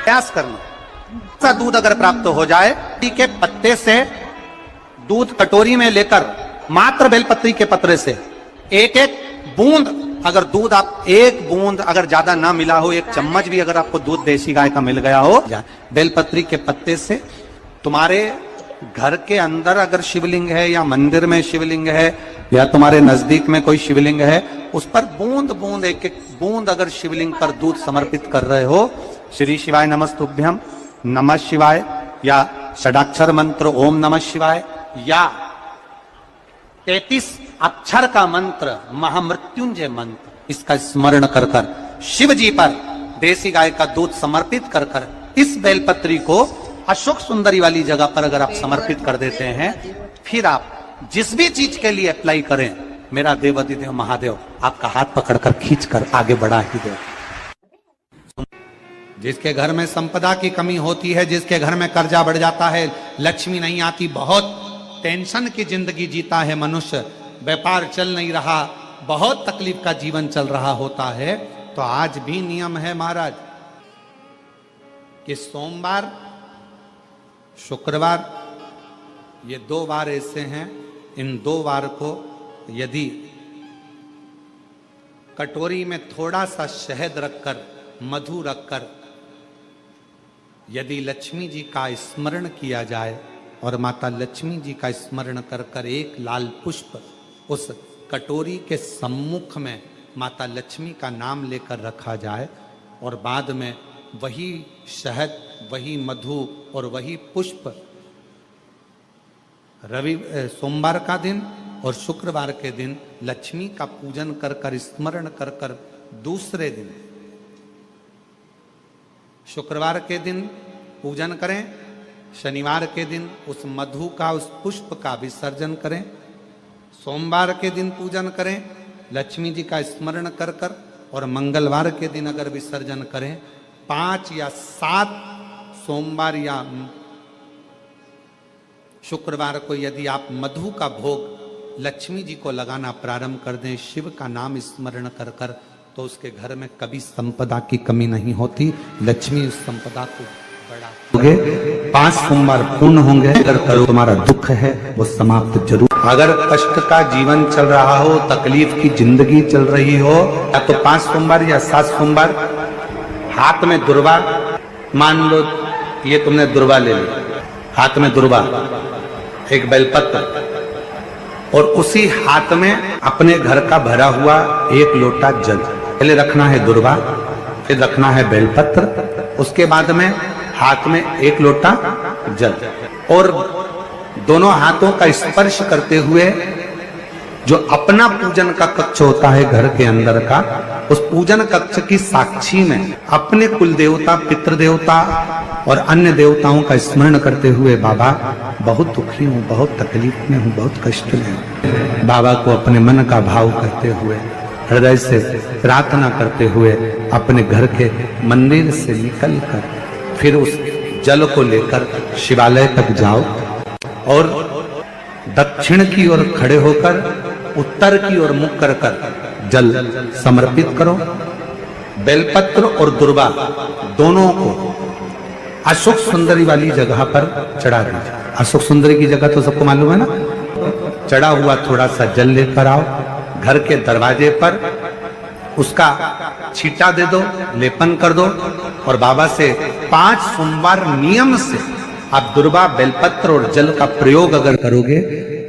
प्रयास करना। ऐसा दूध अगर प्राप्त हो जाए, के पत्ते से दूध कटोरी में लेकर मात्र बेलपत्री के पत्रे से एक एक बूंद, अगर दूध आप एक बूंद अगर ज्यादा ना मिला हो, एक चम्मच भी अगर आपको दूध देसी गाय का मिल गया हो, बेलपत्री के पत्ते से तुम्हारे घर के अंदर अगर शिवलिंग है या मंदिर में शिवलिंग है या तुम्हारे नजदीक में कोई शिवलिंग है, उस पर बूंद बूंद एक एक बूंद अगर शिवलिंग पर दूध समर्पित कर रहे हो, श्री शिवाय नमस्तुभ्यम, नमः शिवाय, या षडाक्षर मंत्र ओम नमः शिवाय, या 33 अक्षर का मंत्र महामृत्युंजय मंत्र, इसका स्मरण कर कर शिव जी पर देसी गाय का दूध समर्पित कर कर इस बेलपत्री को अशोक सुंदरी वाली जगह पर अगर आप समर्पित कर देते हैं, फिर आप जिस भी चीज के लिए अप्लाई करें, मेरा देवाधिदेव महादेव आपका हाथ पकड़कर खींचकर आगे बढ़ा ही दे। जिसके घर में संपदा की कमी होती है, जिसके घर में कर्जा बढ़ जाता है, लक्ष्मी नहीं आती, बहुत टेंशन की जिंदगी जीता है मनुष्य, व्यापार चल नहीं रहा, बहुत तकलीफ का जीवन चल रहा होता है, तो आज भी नियम है महाराज कि सोमवार शुक्रवार ये 2 वार ऐसे हैं, इन 2 वार को यदि कटोरी में थोड़ा सा शहद रखकर, मधु रखकर यदि लक्ष्मी जी का स्मरण किया जाए और माता लक्ष्मी जी का स्मरण कर कर एक लाल पुष्प उस कटोरी के सम्मुख में माता लक्ष्मी का नाम लेकर रखा जाए और बाद में वही शहद, वही मधु और वही पुष्प सोमवार का दिन और शुक्रवार के दिन लक्ष्मी का पूजन कर कर, स्मरण कर कर, दूसरे दिन शुक्रवार के दिन पूजन करें, शनिवार के दिन उस मधु का, उस पुष्प का विसर्जन करें, सोमवार के दिन पूजन करें लक्ष्मी जी का स्मरण कर कर, और मंगलवार के दिन अगर विसर्जन करें, 5 या 7 सोमवार या शुक्रवार को यदि आप मधु का भोग लक्ष्मी जी को लगाना प्रारंभ कर दें, शिव का नाम स्मरण कर कर, तो उसके घर में कभी संपदा की कमी नहीं होती, लक्ष्मी उस संपदा को बढ़ाओगे। 5 सोमवार पूर्ण होंगे, अगर करो तुम्हारा दुख है वो समाप्त जरूर। अगर कष्ट का जीवन चल रहा हो, तकलीफ की जिंदगी चल रही हो, या तो 5 सोमवार या 7 सोमवार हाथ में दुर्वा, मान लो ये तुमने दुर्वा ले ली, हाथ में दुर्वा, एक बेलपत्र, और उसी हाथ में अपने घर का भरा हुआ 1 लोटा जल, पहले रखना है दुर्वा, फिर रखना है बेलपत्र, उसके बाद में हाथ में 1 लोटा जल, और दोनों हाथों का स्पर्श करते हुए जो अपना पूजन का कक्ष होता है घर के अंदर का, उस पूजन कक्ष की साक्षी में अपने कुल देवता, पितृ देवता और अन्य देवताओं का स्मरण करते हुए, बाबा बहुत दुखी हूँ, बहुत तकलीफ में हूँ, बहुत कष्ट में हूँ, बाबा को अपने मन का भाव करते हुए, हृदय से प्रार्थना करते हुए अपने घर के मंदिर से निकल कर फिर उस जल को लेकर शिवालय तक जाओ और दक्षिण की ओर खड़े होकर उत्तर की ओर मुख कर कर जल समर्पित करो। बेलपत्र और दुर्वा दोनों को अशोक सुंदरी वाली जगह पर चढ़ा दीजिए। अशोक सुंदरी की जगह तो सबको मालूम है ना। चढ़ा हुआ थोड़ा सा जल लेकर आओ, घर के दरवाजे पर उसका छींटा दे दो, लेपन कर दो, और बाबा से 5 सोमवार नियम से आप दुर्वा, बेलपत्र और जल का प्रयोग अगर करोगे,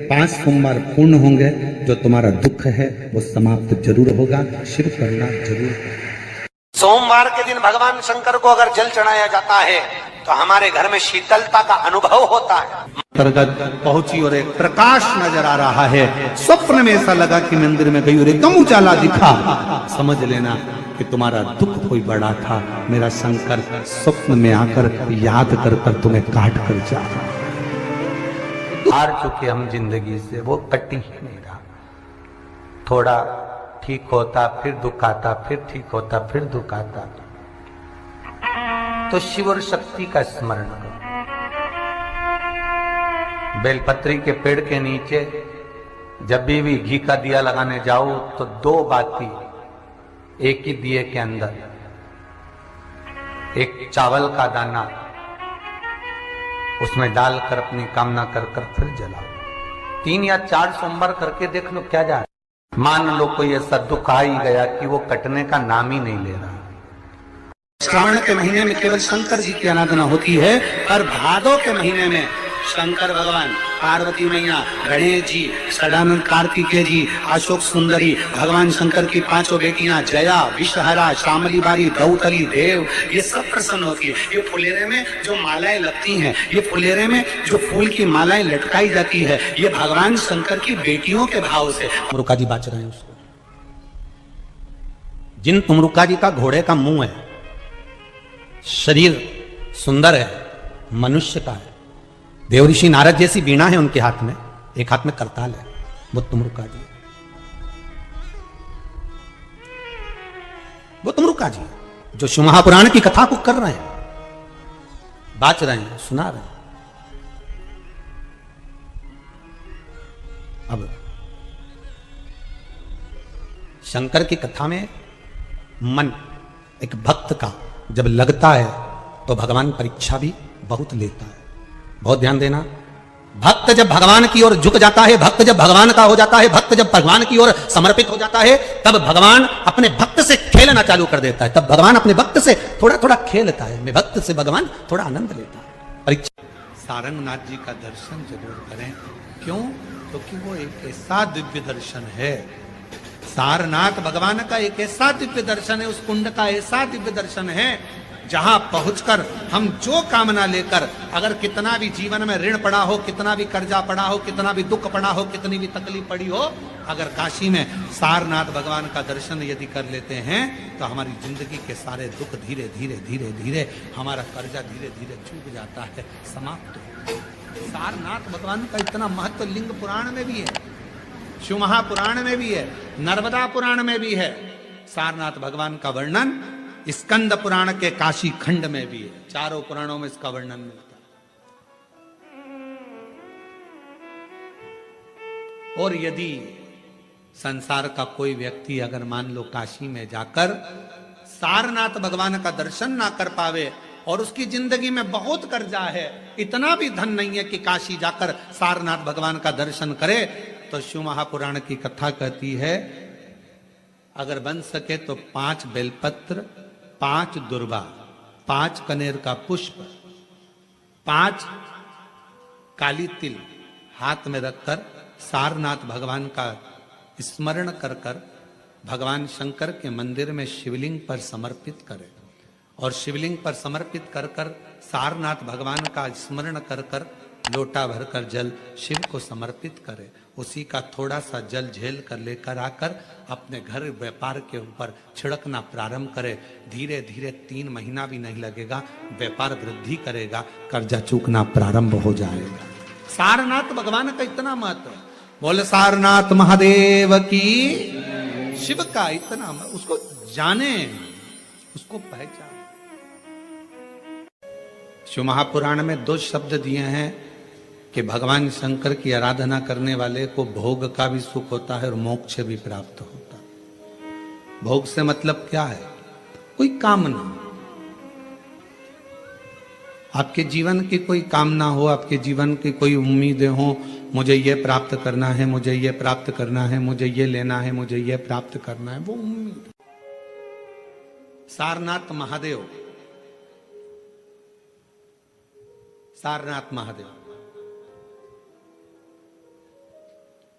5 सोमवार पूर्ण होंगे, जो तुम्हारा दुख है वो समाप्त जरूर होगा, शिव करना जरूर होगा। सोमवार के दिन भगवान शंकर को अगर जल चढ़ाया जाता है तो हमारे घर में शीतलता का अनुभव होता है। अंतर्गत पहुंची और एक प्रकाश नजर आ रहा है, स्वप्न में ऐसा लगा कि मंदिर में गई और एकदम उजाला दिखा, समझ लेना कि तुम्हारा दुख कोई बड़ा था, मेरा शंकर स्वप्न में आकर याद कर कर तुम्हें काट कर जा रहा। हार चुके हम जिंदगी से, वो कटी ही नहीं रहा। थोड़ा ठीक होता फिर दुख आता, फिर ठीक होता फिर दुख आता। तो शिव और शक्ति का स्मरण करो। बेलपत्री के पेड़ के नीचे जब भी घी का दिया लगाने जाओ तो 2 बाती एक ही दिए के अंदर, एक चावल का दाना उसमें डालकर अपनी कामना कर फिर जलाओ। 3 या 4 सोमवार करके देख लो क्या जा रहा है। मान लो कोई ऐसा दुख आ ही गया कि वो कटने का नाम ही नहीं ले रहा। श्रावण के महीने में केवल शंकर जी की आराधना होती है, और भादो के महीने में शंकर भगवान, पार्वती मैया, गणेश जी, सदानंद कार्तिकेय जी, अशोक सुंदरी, भगवान शंकर की 5 बेटियां जया, विषहरा, शामली बारी, दौतली, देव, ये सब प्रसन्न होती है। ये फुलेरे में जो मालाएं लगती हैं, ये फुलेरे में जो फूल की मालाएं लटकाई जाती है, ये भगवान शंकर की बेटियों के भाव से तुमरुका जी बाच रहे हैं उसको। जिन तुमरुका जी का घोड़े का मुंह है, शरीर सुंदर है, मनुष्य का है, देव ऋषि नारद जैसी बीणा है उनके हाथ में, एक हाथ में करताल है, वो तुमरुका जी, वो तुमरुका जी जो शिव महापुराण की कथा को कर रहे हैं, बाच रहे हैं, सुना रहे हैं। अब शंकर की कथा में मन एक भक्त का जब लगता है तो भगवान परीक्षा भी बहुत लेता है। बहुत ध्यान देना, भक्त जब भगवान की ओर झुक जाता है, भक्त जब भगवान का हो जाता है, भक्त जब भगवान की ओर समर्पित हो जाता है, तब भगवान अपने भक्त से खेलना चालू कर देता है। तब भगवान अपने भक्त से थोड़ा थोड़ा खेलता है, मैं भक्त से भगवान थोड़ा आनंद लेता है। परीक्षा सारंगनाथ जी का दर्शन जरूर करें। क्यों? क्योंकि वो एक ऐसा दिव्य दर्शन है, सारनाथ भगवान का एक ऐसा दिव्य दर्शन है, उस कुंड का ऐसा दिव्य दर्शन है जहां पहुंचकर हम जो कामना लेकर, अगर कितना भी जीवन में ऋण पड़ा हो, कितना भी कर्जा पड़ा हो, कितना भी दुख पड़ा हो, कितनी भी तकलीफ पड़ी हो, अगर काशी में सारनाथ भगवान का दर्शन यदि कर लेते हैं तो हमारी जिंदगी के सारे दुख धीरे धीरे धीरे धीरे, हमारा कर्जा धीरे धीरे चूक जाता है, समाप्त हो। सारनाथ भगवान का इतना महत्व लिंग पुराण में भी है, शिव महापुराण में भी है, नर्मदा पुराण में भी है। सारनाथ भगवान का वर्णन स्कंद पुराण के काशी खंड में भी है, चारों पुराणों में इसका वर्णन मिलता है। और यदि संसार का कोई व्यक्ति अगर मान लो काशी में जाकर सारनाथ भगवान का दर्शन ना कर पावे और उसकी जिंदगी में बहुत कर्जा है, इतना भी धन नहीं है कि काशी जाकर सारनाथ भगवान का दर्शन करे, तो शिव महापुराण की कथा कहती है अगर बन सके तो 5 बेलपत्र, 5 दुर्वा, 5 कनेर का पुष्प, 5 काली तिल हाथ में रखकर सारनाथ भगवान का स्मरण कर कर भगवान शंकर के मंदिर में शिवलिंग पर समर्पित करे, और शिवलिंग पर समर्पित कर कर सारनाथ भगवान का स्मरण कर कर लोटा भरकर जल शिव को समर्पित करे, उसी का थोड़ा सा जल झेल कर लेकर आकर अपने घर व्यापार के ऊपर छिड़कना प्रारंभ करे, धीरे धीरे 3 महीना भी नहीं लगेगा, व्यापार वृद्धि करेगा, कर्जा चूकना प्रारंभ हो जाएगा। सारनाथ भगवान का इतना महत्व है, बोले सारनाथ महादेव की, शिव का इतना, उसको जाने, उसको पहचान। शिव महापुराण में 2 शब्द दिए हैं कि भगवान शंकर की आराधना करने वाले को भोग का भी सुख होता है और मोक्ष भी प्राप्त होता है। भोग से मतलब क्या है? कोई कामना, आपके जीवन की कोई कामना हो, आपके जीवन की कोई उम्मीदें हो, मुझे ये प्राप्त करना है, मुझे ये प्राप्त करना है, मुझे ये लेना है, मुझे ये प्राप्त करना है, वो उम्मीद। सारनाथ महादेव, सारनाथ महादेव,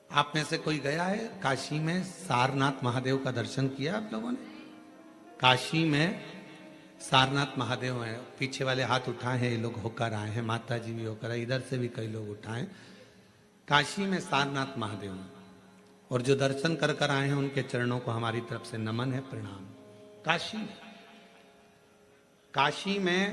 आप में से कोई गया है काशी में? सारनाथ महादेव का दर्शन किया आप लोगों ने? काशी में सारनाथ महादेव हैं, पीछे वाले हाथ उठाए हैं, ये लोग होकर आए हैं, माता जी भी होकर आए, इधर से भी कई लोग उठाए। काशी में सारनाथ महादेव हैं, और जो दर्शन कर कर आए हैं उनके चरणों को हमारी तरफ से नमन है, प्रणाम। काशी में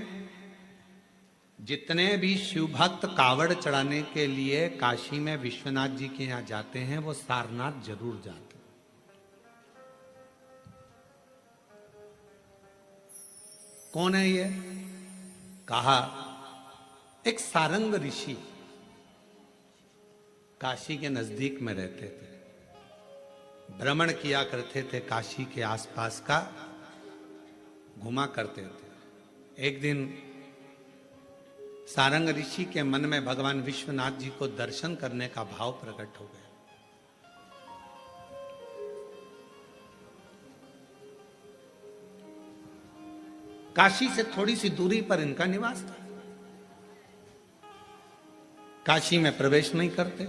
जितने भी शिव भक्त कावड़ चढ़ाने के लिए काशी में विश्वनाथ जी के यहां जाते हैं, वो सारनाथ जरूर जाते हैं। कौन है ये? कहा एक सारंग ऋषि काशी के नजदीक में रहते थे, भ्रमण किया करते थे, काशी के आसपास का घुमा करते थे। एक दिन सारंग ऋषि के मन में भगवान विश्वनाथ जी को दर्शन करने का भाव प्रकट हो गया। काशी से थोड़ी सी दूरी पर इनका निवास था। काशी में प्रवेश नहीं करते।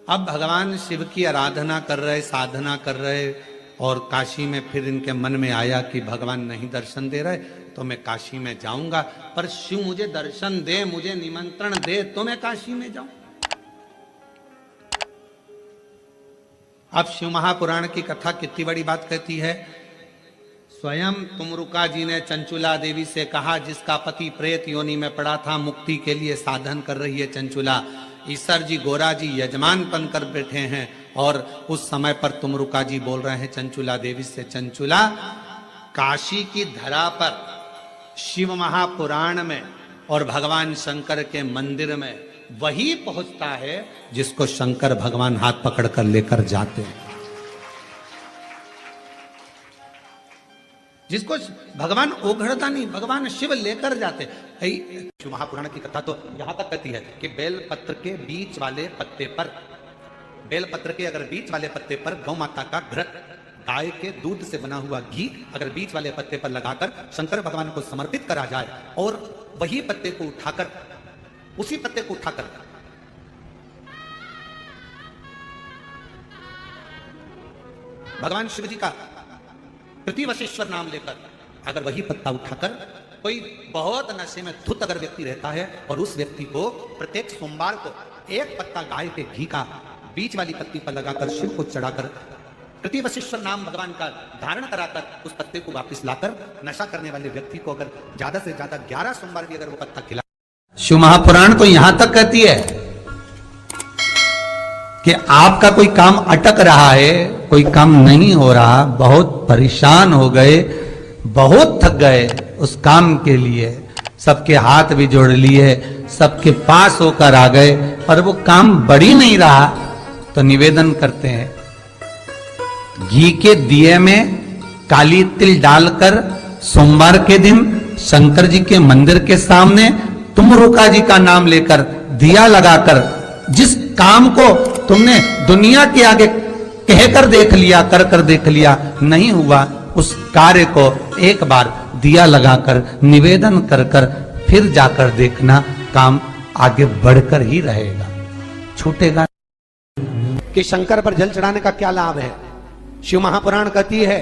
अब भगवान शिव की आराधना कर रहे, साधना कर रहे, और काशी में फिर इनके मन में आया कि भगवान नहीं दर्शन दे रहे तो मैं काशी में जाऊंगा, पर शिव मुझे दर्शन दे, मुझे निमंत्रण दे तो मैं काशी में जाऊं। अब शिव महापुराण की कथा कितनी बड़ी बात कहती है। स्वयं तुमरुका जी ने चंचुला देवी से कहा, जिसका पति प्रेत योनि में पड़ा था, मुक्ति के लिए साधन कर रही है चंचुला। ईसर जी गोरा जी यजमान बनकर बैठे हैं, और उस समय पर तुमरुका जी बोल रहे हैं चंचुला देवी से, चंचुला काशी की धरा पर शिव महापुराण में और भगवान शंकर के मंदिर में वही पहुंचता है जिसको शंकर भगवान हाथ पकड़कर लेकर जाते हैं, जिसको भगवान ओघड़दानी भगवान शिव लेकर जाते। शिव महापुराण की कथा तो यहां तक कहती है कि बेलपत्र के बीच वाले पत्ते पर, बेलपत्र के अगर बीच वाले पत्ते पर गौ माता का घृत, गाय के दूध से बना हुआ घी अगर बीच वाले पत्ते पर लगाकर शंकर भगवान को समर्पित करा जाए, और वही पत्ते को उठाकर, उसी पत्ते को उठाकर भगवान शिव जी का प्रतिवशेश्वर नाम लेकर, अगर वही पत्ता उठाकर कोई बहुत नशे में धुत अगर व्यक्ति रहता है और उस व्यक्ति को प्रत्येक सोमवार को एक पत्ता गाय के घी का बीच वाली पत्ती पर लगाकर शिव को चढ़ाकर प्रतिवशेश्वर नाम भगवान का धारण कराकर उस पत्ते को वापस लाकर नशा करने वाले व्यक्ति को अगर ज्यादा से ज्यादा 11 सोमवार भी अगर वो पत्ता खिला। शिव महापुराण तो यहां तक कहती है कि आपका कोई काम अटक रहा है, कोई काम नहीं हो रहा, बहुत परेशान हो गए, बहुत थक गए, उस काम के लिए सबके हाथ भी जोड़ लिए, सबके पास होकर आ गए, पर वो काम बढ़ ही नहीं रहा, तो निवेदन करते हैं घी के दिए में काली तिल डालकर सोमवार के दिन शंकर जी के मंदिर के सामने तुमरुका जी का नाम लेकर दिया लगाकर, जिस काम को तुमने दुनिया के आगे कहकर देख लिया, कर देख लिया, नहीं हुआ, उस कार्य को एक बार दिया लगाकर निवेदन कर फिर जाकर देखना, काम आगे बढ़कर ही रहेगा, छूटेगा। कि शंकर पर जल चढ़ाने का क्या लाभ है। शिव महापुराण कहती है,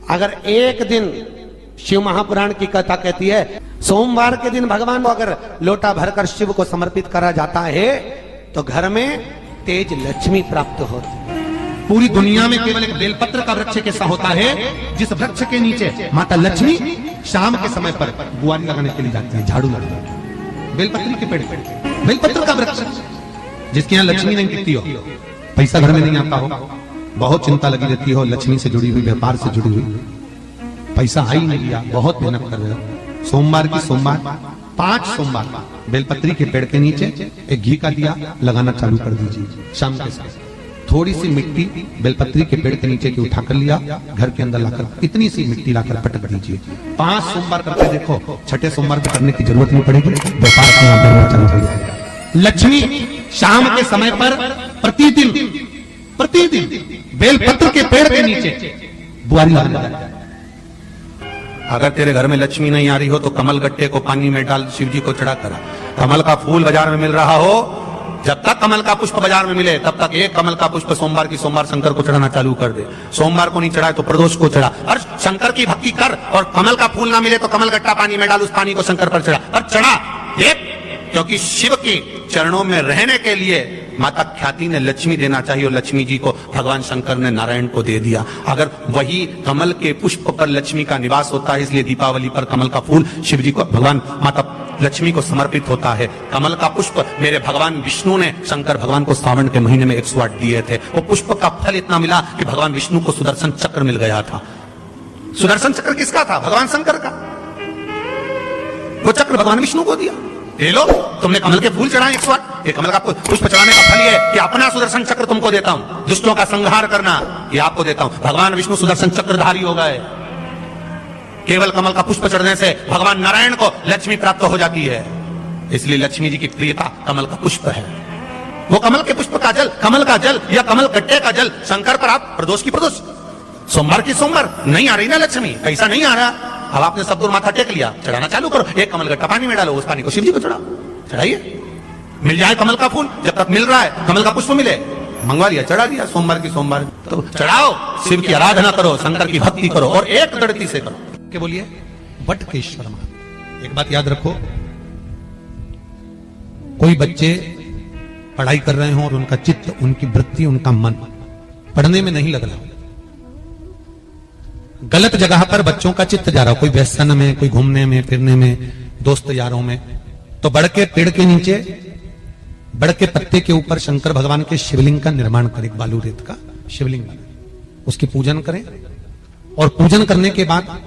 अगर एक दिन, शिव महापुराण की कथा कहती है, सोमवार के दिन भगवान को अगर लोटा भरकर शिव को समर्पित करा जाता है तो घर में तेज लक्ष्मी प्राप्त होती है। पूरी दुनिया में केवल एक बेलपत्र का वृक्ष कैसा होता है जिस वृक्ष के नीचे माता लक्ष्मी शाम के समय पर बुआरी लगाने के लिए जाती है, झाड़ू लगाती है। बेलपत्री के पेड़, बेलपत्र का वृक्ष, जिसके यहाँ लक्ष्मी नहीं टिकती हो, पैसा घर में नहीं आता हो, बहुत चिंता लगी रहती हो, लक्ष्मी से जुड़ी हुई, व्यापार से जुड़ी हुई, पैसा आ ही नहीं लिया, बहुत मेहनत कर रहे हो, सोमवार की सोमवार 5 सोमवार बेलपत्री के पेड़ के नीचे एक घी का दिया लगाना चालू कर दीजिए। शाम के समय थोड़ी सी मिट्टी बेलपत्री के पेड़ के नीचे की उठा कर लिया, घर के अंदर लाकर इतनी सी मिट्टी लाकर पटक दीजिए। 5 सोमवार करके देखो, छठे सोमवार को करने की जरूरत नहीं पड़ेगी, व्यापार अपने चालू हो जाएगा। लक्ष्मी शाम के समय पर प्रतिदिन बेलपत्र के पेड़ के नीचे बुआरी लगाना। अगर तेरे घर में लक्ष्मी नहीं आ रही हो तो कमल गट्टे को पानी में डाल शिव जी को चढ़ा करा। कमल का फूल बाजार में मिल रहा हो, जब तक कमल का पुष्प बाजार में मिले तब तक एक कमल का पुष्प सोमवार की सोमवार शंकर को चढ़ाना चालू कर दे। सोमवार को नहीं चढ़ाए तो प्रदोष को चढ़ा, और शंकर की भक्ति कर, और कमल का फूल ना मिले तो कमल गट्टा पानी में डाल, उस पानी को शंकर पर चढ़ा, और चढ़ा दे, क्योंकि शिव के चरणों में रहने के लिए माता ख्याति ने लक्ष्मी देना चाहिए, और लक्ष्मी जी को भगवान शंकर ने नारायण को दे दिया। अगर वही कमल के पुष्प पर लक्ष्मी का निवास होता है, इसलिए दीपावली पर कमल का फूल शिव जी को, भगवान माता लक्ष्मी को समर्पित होता है। कमल का पुष्प मेरे भगवान विष्णु ने शंकर भगवान को सावन के महीने में 108 दिए थे। वो पुष्प का फल इतना मिला कि भगवान विष्णु को सुदर्शन चक्र मिल गया था। सुदर्शन चक्र किसका था? भगवान शंकर का। वो चक्र भगवान विष्णु को दिया। ले लो, तुमने कमल के फूल चढ़ाए 108, ये कमल का पुष्प चढ़ाने का फल ये कि अपना सुदर्शन चक्र तुमको देता हूं, दुष्टों का संहार करना ये आपको देता हूं। भगवान विष्णु सुदर्शन चक्रधारी हो गए। केवल कमल का पुष्प चढ़ने से भगवान नारायण को लक्ष्मी प्राप्त हो जाती है। इसलिए लक्ष्मी जी की प्रियता कमल का पुष्प है। वो कमल के पुष्प का जल, कमल का जल या कमल गट्टे का जल शंकर पर आप प्रदोष की प्रदोष, सोमवार की सोमवार नहीं आ रही ना लक्ष्मी, पैसा नहीं आ रहा, अब आपने सब दूर माथा टेक लिया, चढ़ाना चालू करो। एक कमल गट्टा पानी में डालो, उस पानी को शिव जी को चढ़ाओ, चढ़ाइए। मिल जाए कमल का फूल, जब तक मिल रहा है कमल का पुष्प मिले, मंगवा लिया, चढ़ा दिया। सोमवार की सोमवार तो चढ़ाओ, शिव की आराधना करो, शंकर की भक्ति करो और एक दृढ़ता से करो। क्या बोलिए? बटकेश्वर महादेव। एक बात याद रखो, कोई बच्चे पढ़ाई कर रहे हो और उनका चित्त, उनकी वृत्ति, उनका मन पढ़ने में नहीं लग रहा, गलत जगह पर बच्चों का चित्त जा रहा हो, कोई व्यसन में, कोई घूमने में फिरने में, दोस्त यारों में, तो बड़ के पेड़ के नीचे, बड़ के पत्ते के ऊपर शंकर भगवान के शिवलिंग का निर्माण करें, बालू रेत का शिवलिंग बनाए, उसकी पूजन करें और पूजन करने के बाद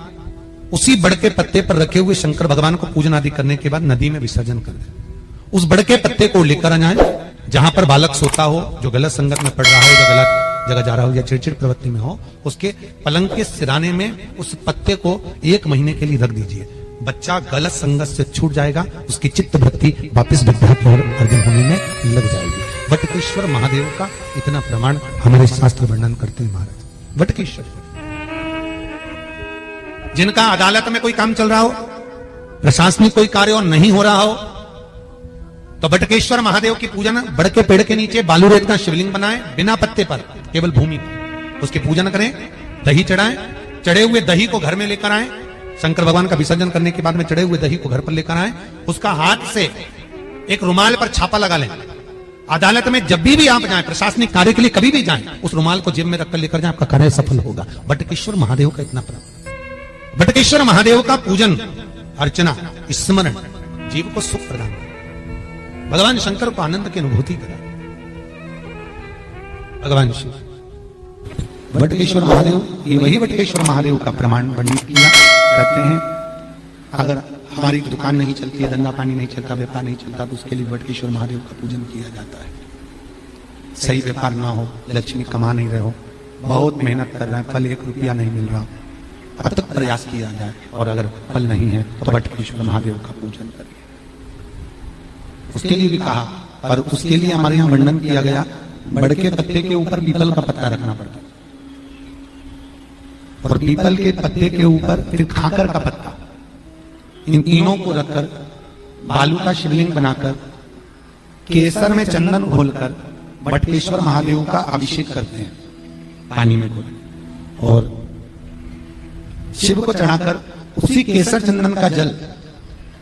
उसी बड़ के पत्ते पर रखे हुए शंकर भगवान को पूजन आदि करने के बाद नदी में विसर्जन कर दें। उस बड़ के पत्ते को लेकर आ जाए, जहां पर बालक सोता हो, जो गलत संगत में पड़ रहा हो या गलत जगह जा रहा हो या चिड़चिड़ प्रवृत्ति में हो, उसके पलंग के सिराने में उस पत्ते को 1 महीने के लिए रख दीजिए। बच्चा गलत संगत से छूट जाएगा, उसकी चित्त वृत्ति वापस विद्या की ओर अर्जन होने में लग जाएगी। बटकेश्वर महादेव का इतना प्रमाण हमारे शास्त्र वर्णन करते हैं महाराज। बटकेश्वर जिनका अदालत में कोई काम चल रहा हो, प्रशासनिक कोई कार्य और नहीं हो रहा हो, तो बटकेश्वर महादेव की पूजन बड़ के पेड़ के नीचे बालू रेत का शिवलिंग बनाए, बिना पत्ते पर, केवल भूमि पर, उसकी पूजन करें, दही चढ़ाएं, चढ़े हुए दही को घर में लेकर आए, शंकर भगवान का विसर्जन करने के बाद में चढ़े हुए दही को घर पर लेकर आए, उसका हाथ से एक रुमाल पर छापा लगा लें। अदालत में जब भी आप जाएं, प्रशासनिक कार्य के लिए कभी भी जाएं, उस रुमाल को जेब में रखकर लेकर जाएं, आपका कार्य सफल होगा। बटकेश्वर महादेव का इतना प्रभाव। बटकेश्वर महादेव का पूजन, अर्चना, स्मरण जीव को सुख प्रदान करा, भगवान शंकर को आनंद की अनुभूति करा। भगवान शिव बटकेश्वर महादेव, ये वही बटकेश्वर महादेव का प्रमाण वर्णित किया करते हैं। अगर हमारी दुकान नहीं चलती है, धंधा पानी नहीं चलता, व्यापार नहीं चलता, तो उसके लिए बटकेश्वर महादेव का पूजन किया जाता है। सही व्यापार ना हो, लक्ष्मी कमा नहीं रहे हो, बहुत मेहनत कर रहे हैं, फल 1 रुपया नहीं मिल रहा, अब तक प्रयास किया जाए, और अगर फल नहीं है तो बटकेश्वर महादेव का पूजन करिए। उसके लिए भी कहा, पर उसके लिए हमारे यहाँ वर्णन किया गया, बड़ के पत्ते के ऊपर पीपल का पत्ता रखना पड़ता है, और पीपल के पत्ते के ऊपर फिर खाकर का पत्ता, इन तीनों को रखकर बालू का शिवलिंग बनाकर केसर में चंदन घोलकर बटकेश्वर महादेव का अभिषेक करते हैं पानी में घोल, और शिव को चढ़ाकर उसी केसर चंदन का जल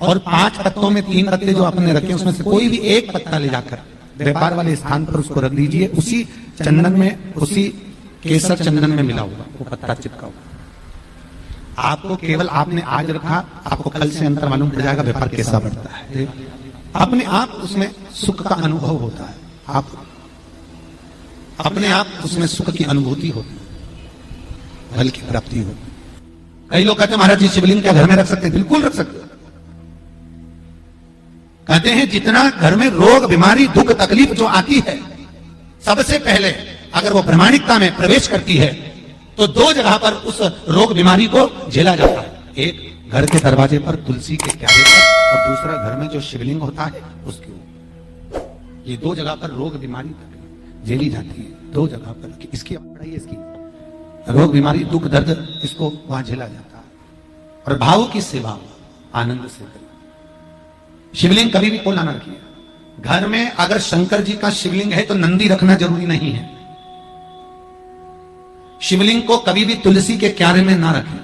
और 5 पत्तों में 3 पत्ते जो आपने रखे, उसमें से कोई भी एक पत्ता ले जाकर व्यापार वाले स्थान पर उसको रख दीजिए। उसी चंदन में, उसी केसर चंदन में मिला हुआ वो पत्ता चिपका हुआ। आपको केवल आपने आज रखा, आपको कल से अंतर मालूम पड़ जाएगा व्यापार कैसा बढ़ता है। अपने आप उसमें सुख का अनुभव होता है, आप अपने आप उसमें सुख की अनुभूति होती है, फल की प्राप्ति होती है। कई लोग कहते हैं महाराज जी शिवलिंग क्या घर में रख सकते हैं? बिल्कुल रख सकते हैं। कहते हैं जितना घर में रोग बीमारी दुख तकलीफ जो आती है, सबसे पहले अगर वो प्रामाणिकता में प्रवेश करती है तो 2 जगह पर उस रोग बीमारी को झेला जाता है। एक घर के दरवाजे पर तुलसी के क्यारे पर, और दूसरा घर में जो शिवलिंग होता है उसके ऊपर। ये 2 जगह पर रोग बीमारी झेली जाती है, 2 जगह पर। इसकी पढ़ाई, इसकी रोग बीमारी दुख दर्द, इसको वहां झेला जाता है। और भाव की सेवा आनंद से करें। शिवलिंग कभी भी खोलना ना रखिए। घर में अगर शंकर जी का शिवलिंग है तो नंदी रखना जरूरी नहीं है। शिवलिंग को कभी भी तुलसी के क्यारे में ना रखें।